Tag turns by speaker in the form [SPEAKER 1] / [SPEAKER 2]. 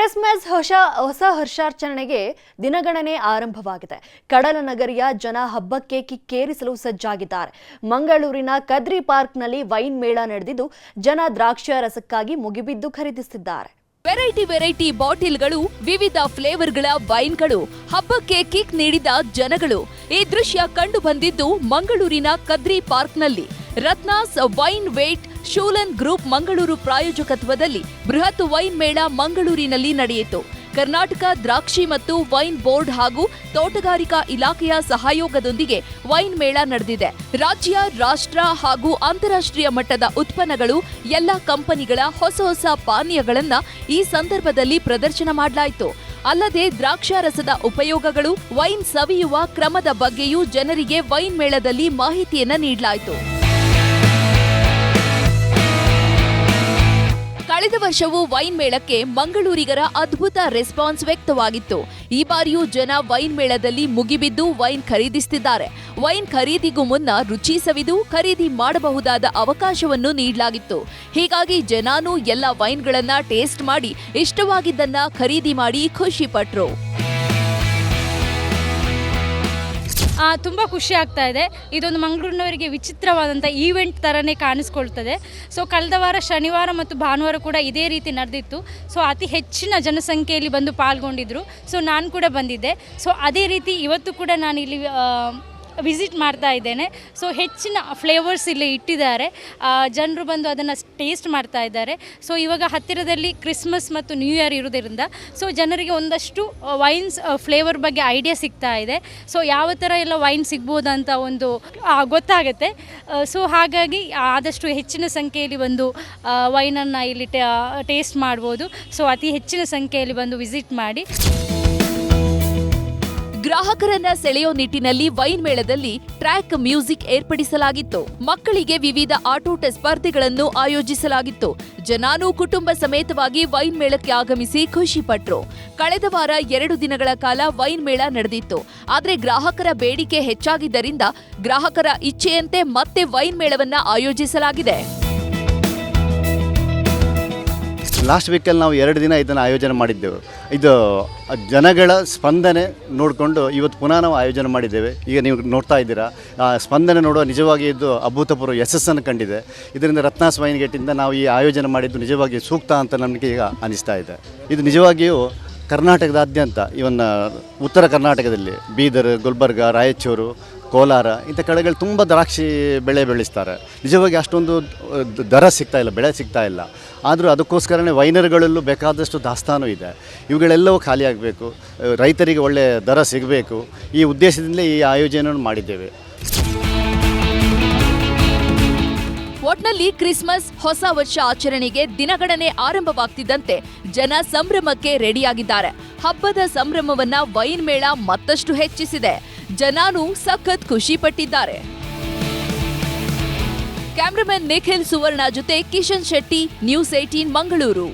[SPEAKER 1] Christmas ಹೊಸ ಹರ್ಷಾಚರಣೆಗೆ ದಿನಗಣನೆ ಆರಂಭವಾಗಿದೆ. ಕಡಲ ನಗರಿಯ ಜನ ಹಬ್ಬಕ್ಕೆ ಕಿಕ್ಕೇರಿಸಲು ಸಜ್ಜಾಗಿದ್ದಾರೆ. ಮಂಗಳೂರಿನ ಕದ್ರಿ ಪಾರ್ಕ್ನಲ್ಲಿ ವೈನ್ ಮೇಳ ನಡೆದಿದ್ದು ಜನ ದ್ರಾಕ್ಷಿಯ ರಸಕ್ಕಾಗಿ ಮುಗಿಬಿದ್ದು ಖರೀದಿಸುತ್ತಿದ್ದಾರೆ.
[SPEAKER 2] ವೆರೈಟಿ ಬಾಟಿಲ್ಗಳು, ವಿವಿಧ ಫ್ಲೇವರ್ಗಳ ವೈನ್ಗಳು, ಹಬ್ಬಕ್ಕೆ ಕಿಕ್ ನೀಡಿದ ಜನಗಳು. ಈ ದೃಶ್ಯ ಕಂಡು ಬಂದಿದ್ದು ಮಂಗಳೂರಿನ ಕದ್ರಿ ಪಾರ್ಕ್ನಲ್ಲಿ. ರತ್ನಾಸ್ ವೈನ್ ವೇಟ್ ಶೂಲನ್ ಗ್ರೂಪ್ ಮಂಗಳೂರು ಪ್ರಾಯೋಜಕತ್ವದಲ್ಲಿ ಬೃಹತ್ ವೈನ್ ಮೇಳ ಮಂಗಳೂರಿನಲ್ಲಿ ನಡೆಯಿತು. ಕರ್ನಾಟಕ ದ್ರಾಕ್ಷಿ ಮತ್ತು ವೈನ್ ಬೋರ್ಡ್ ಹಾಗೂ ತೋಟಗಾರಿಕಾ ಇಲಾಖೆಯ ಸಹಯೋಗದೊಂದಿಗೆ ವೈನ್ ಮೇಳ ನಡೆದಿದೆ. ರಾಜ್ಯ, ರಾಷ್ಟ್ರ ಹಾಗೂ ಅಂತಾರಾಷ್ಟ್ರೀಯ ಮಟ್ಟದ ಉತ್ಪನ್ನಗಳು, ಎಲ್ಲ ಕಂಪನಿಗಳ ಹೊಸ ಪಾನೀಯಗಳನ್ನ ಈ ಸಂದರ್ಭದಲ್ಲಿ ಪ್ರದರ್ಶನ ಮಾಡಲಾಯಿತು. ಅಲ್ಲದೆ ದ್ರಾಕ್ಷಾರಸದ ಉಪಯೋಗಗಳು, ವೈನ್ ಸವಿಯುವ ಕ್ರಮದ ಬಗ್ಗೆಯೂ ಜನರಿಗೆ ವೈನ್ ಮೇಳದಲ್ಲಿ ಮಾಹಿತಿಯನ್ನ ನೀಡಲಾಯಿತು. ಕಳೆದ ವರ್ಷವೂ ವೈನ್ ಮೇಳಕ್ಕೆ ಮಂಗಳೂರಿಗರ ಅದ್ಭುತ ರೆಸ್ಪಾನ್ಸ್ ವ್ಯಕ್ತವಾಗಿತ್ತು. ಈ ಬಾರಿಯೂ ಜನ ವೈನ್ ಮೇಳದಲ್ಲಿ ಮುಗಿಬಿದ್ದು ವೈನ್ ಖರೀದಿಸುತ್ತಿದ್ದಾರೆ. ವೈನ್ ಖರೀದಿಗೂ ಮುನ್ನ ರುಚಿ ಸವಿದು ಖರೀದಿ ಮಾಡಬಹುದಾದ ಅವಕಾಶವನ್ನು ನೀಡಲಾಗಿತ್ತು. ಹೀಗಾಗಿ ಜನಾನೂ ಎಲ್ಲ ವೈನ್ಗಳನ್ನ ಟೇಸ್ಟ್ ಮಾಡಿ ಇಷ್ಟವಾಗಿದ್ದನ್ನ ಖರೀದಿ ಮಾಡಿ ಖುಷಿ ಪಟ್ರು.
[SPEAKER 3] ತುಂಬ ಖುಷಿ ಆಗ್ತಾ ಇದೆ. ಇದೊಂದು ಮಂಗಳೂರಿನವರಿಗೆ ವಿಚಿತ್ರವಾದಂಥ ಈವೆಂಟ್ ಥರನೇ ಕಾಣಿಸ್ಕೊಳ್ತದೆ. ಸೊ ಕಳೆದ ವಾರ ಶನಿವಾರ ಮತ್ತು ಭಾನುವಾರ ಕೂಡ ಇದೇ ರೀತಿ ನಡೆದಿತ್ತು. ಸೊ ಅತಿ ಹೆಚ್ಚಿನ ಜನಸಂಖ್ಯೆಯಲ್ಲಿ ಬಂದು ಪಾಲ್ಗೊಂಡಿದ್ದರು. ಸೊ ನಾನು ಕೂಡ ಬಂದಿದ್ದೆ. ಸೊ ಅದೇ ರೀತಿ ಇವತ್ತು ಕೂಡ ನಾನು ಇಲ್ಲಿ ವಿಸಿಟ್ ಮಾಡ್ತಾ ಇದ್ದೇನೆ. ಸೊ ಹೆಚ್ಚಿನ ಫ್ಲೇವರ್ಸ್ ಇಲ್ಲಿ ಇಟ್ಟಿದ್ದಾರೆ. ಜನರು ಬಂದು ಅದನ್ನು ಟೇಸ್ಟ್ ಮಾಡ್ತಾ ಇದ್ದಾರೆ. ಸೊ ಇವಾಗ ಹತ್ತಿರದಲ್ಲಿ ಕ್ರಿಸ್ಮಸ್ ಮತ್ತು ನ್ಯೂ ಇಯರ್ ಇರೋದ್ರಿಂದ ಸೊ ಜನರಿಗೆ ಒಂದಷ್ಟು ವೈನ್ಸ್ ಫ್ಲೇವರ್ ಬಗ್ಗೆ ಐಡಿಯಾ ಸಿಗ್ತಾ ಇದೆ. ಸೊ ಯಾವ ಥರ ಎಲ್ಲ ವೈನ್ ಸಿಗ್ಬೋದಂತ ಒಂದು ಗೊತ್ತಾಗುತ್ತೆ. ಸೊ ಹಾಗಾಗಿ ಆದಷ್ಟು ಹೆಚ್ಚಿನ ಸಂಖ್ಯೆಯಲ್ಲಿ ಬಂದು ವೈನನ್ನು ಇಲ್ಲಿ ಟೇಸ್ಟ್ ಮಾಡ್ಬೋದು. ಸೊ ಅತಿ ಹೆಚ್ಚಿನ ಸಂಖ್ಯೆಯಲ್ಲಿ ಬಂದು ವಿಸಿಟ್ ಮಾಡಿ
[SPEAKER 2] ಗ್ರಾಹಕರನ್ನ ಸೆಳೆಯೋ ನಿಟ್ಟಿನಲ್ಲಿ ವೈನ್ ಮೇಳದಲ್ಲಿ ಟ್ರ್ಯಾಕ್ ಮ್ಯೂಸಿಕ್ ಏರ್ಪಡಿಸಲಾಗಿತ್ತು. ಮಕ್ಕಳಿಗೆ ವಿವಿಧ ಆಟೋಟ ಸ್ಪರ್ಧೆಗಳನ್ನು ಆಯೋಜಿಸಲಾಗಿತ್ತು. ಜನಾನೂ ಕುಟುಂಬ ಸಮೇತವಾಗಿ ವೈನ್ ಮೇಳಕ್ಕೆ ಆಗಮಿಸಿ ಖುಷಿ ಪಟ್ರು. ಕಳೆದ ವಾರ 2 ದಿನಗಳ ಕಾಲ ವೈನ್ ಮೇಳ ನಡೆದಿತ್ತು. ಆದರೆ ಗ್ರಾಹಕರ ಬೇಡಿಕೆ ಹೆಚ್ಚಾಗಿದ್ದರಿಂದ ಗ್ರಾಹಕರ ಇಚ್ಛೆಯಂತೆ ಮತ್ತೆ ವೈನ್ ಮೇಳವನ್ನ ಆಯೋಜಿಸಲಾಗಿದೆ.
[SPEAKER 4] ಲಾಸ್ಟ್ ವೀಕಲ್ಲಿ ನಾವು 2 ದಿನ ಇದನ್ನು ಆಯೋಜನೆ ಮಾಡಿದ್ದೆವು. ಇದು ಜನಗಳ ಸ್ಪಂದನೆ ನೋಡಿಕೊಂಡು ಇವತ್ತು ಪುನಃ ನಾವು ಆಯೋಜನೆ ಮಾಡಿದ್ದೇವೆ. ಈಗ ನೀವು ನೋಡ್ತಾ ಇದ್ದೀರಾ, ಸ್ಪಂದನೆ ನೋಡುವ ನಿಜವಾಗಿ ಇದು ಅಭೂತಪೂರ್ವ ಯಶಸ್ಸನ್ನು ಕಂಡಿದೆ. ಇದರಿಂದ ರತ್ನಾಸ್ ವೈನ್ ಗೇಟಿಂದ ನಾವು ಈ ಆಯೋಜನೆ ಮಾಡಿದ್ದು ನಿಜವಾಗಿ ಸೂಕ್ತ ಅಂತ ನಮಗೆ ಈಗ ಅನಿಸ್ತಾ ಇದೆ. ಇದು ನಿಜವಾಗಿಯೂ ಕರ್ನಾಟಕದಾದ್ಯಂತ, ಇವನ್ನ ಉತ್ತರ ಕರ್ನಾಟಕದಲ್ಲಿ ಬೀದರ್, ಗುಲ್ಬರ್ಗ, ರಾಯಚೂರು, ಕೋಲಾರ ಇಂಥ ಕಡೆಗಳು ತುಂಬ ದ್ರಾಕ್ಷಿ ಬೆಳೆಸ್ತಾರೆ. ನಿಜವಾಗಿ ಅಷ್ಟೊಂದು ದರ ಸಿಗ್ತಾ ಇಲ್ಲ, ಬೆಳೆ ಸಿಗ್ತಾ ಇಲ್ಲ. ಆದರೂ ಅದಕ್ಕೋಸ್ಕರನೇ ವೈನರ್ಗಳಲ್ಲೂ ಬೇಕಾದಷ್ಟು ದಾಸ್ತಾನು ಇದೆ. ಇವುಗಳೆಲ್ಲವೂ ಖಾಲಿಯಾಗಬೇಕು, ರೈತರಿಗೆ ಒಳ್ಳೆಯ ದರ ಸಿಗಬೇಕು. ಈ ಉದ್ದೇಶದಿಂದಲೇ ಈ ಆಯೋಜನೆಯನ್ನು ಮಾಡಿದ್ದೇವೆ.
[SPEAKER 2] ಒಟ್ನಲ್ಲಿ ಕ್ರಿಸ್ಮಸ್ ಹೊಸ ವರ್ಷ ಆಚರಣೆಗೆ ದಿನಗಣನೆ ಆರಂಭವಾಗ್ತಿದ್ದಂತೆ ಜನ ಸಂಭ್ರಮಕ್ಕೆ ರೆಡಿಯಾಗಿದ್ದಾರೆ. ಹಬ್ಬದ ಸಂಭ್ರಮವನ್ನ ವೈನ್ ಮೇಳ ಮತ್ತಷ್ಟು ಹೆಚ್ಚಿಸಿದೆ. ಜನಾನೂ ಸಖತ್ ಖುಷಿ ಪಟ್ಟಿದ್ದಾರೆ. ಕ್ಯಾಮರಾಮನ್ ನಿಖಿಲ್ ಸುವರ್ಣ ಜೊತೆ ಕಿಶನ್ ಶೆಟ್ಟಿ, ನ್ಯೂಸ್ 18 ಮಂಗಳೂರು.